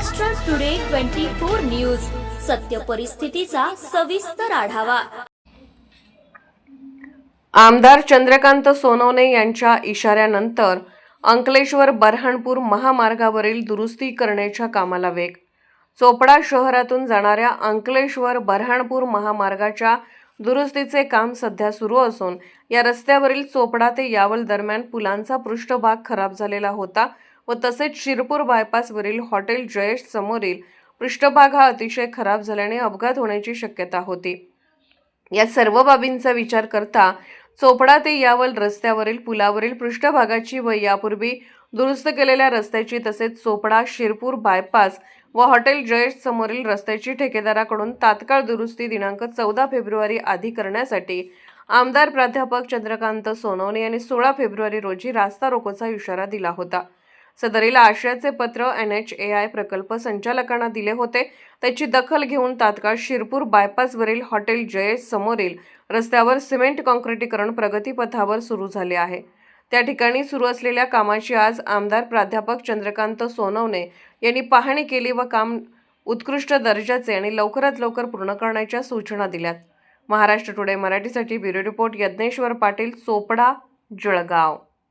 Maharashtra today 24 news, सत्य परिस्थितीचा सविस्तर आढावा। आमदार चंद्रकांत सोनवणे यांच्या इशाऱ्यानंतर अंकलेश्वर बऱ्हाणपूर महामार्गावरील दुरुस्ती करण्याच्या कामाला वेग। चोपडा शहरातून जाणाऱ्या अंकलेश्वर बऱ्हाणपूर महामार्गाच्या दुरुस्तीचे काम सध्या सुरू असून या रस्त्यावरील चोपडा ते यावल दरम्यान पुलांचा पृष्ठभाग खराब झालेला होता व तसेच शिरपूर बायपासवरील हॉटेल जयेश समोरील पृष्ठभाग हा अतिशय खराब झाल्याने अपघात होण्याची शक्यता होती। या सर्व बाबींचा विचार करता चोपडा ते यावल रस्त्यावरील पुलावरील पृष्ठभागाची व यापूर्वी दुरुस्त केलेल्या रस्त्याची तसेच चोपडा शिरपूर बायपास व हॉटेल जयेश समोरील रस्त्याची ठेकेदाराकडून तात्काळ दुरुस्ती दिनांक 14 फेब्रुवारी आधी करण्यासाठी आमदार प्राध्यापक चंद्रकांत सोनवणे यांनी 16 फेब्रुवारी रोजी रास्ता रोकोचा इशारा दिला होता। सदरील आशयाचे पत्र NHAI प्रकल्प संचालकांना दिले होते। त्याची दखल घेऊन तात्काळ शिरपूर बायपासवरील हॉटेल जयेश समोरील रस्त्यावर सिमेंट काँक्रिटीकरण प्रगतीपथावर सुरू झाले आहे। त्या ठिकाणी सुरू असलेल्या कामाची आज आमदार प्राध्यापक चंद्रकांत सोनवणे यांनी पाहणी केली व काम उत्कृष्ट दर्जाचे आणि लवकरात लवकर पूर्ण करण्याच्या सूचना दिल्यात। महाराष्ट्र टुडे मराठीसाठी ब्युरो रिपोर्ट यज्ञेश्वर पाटील, चोपडा, जळगाव।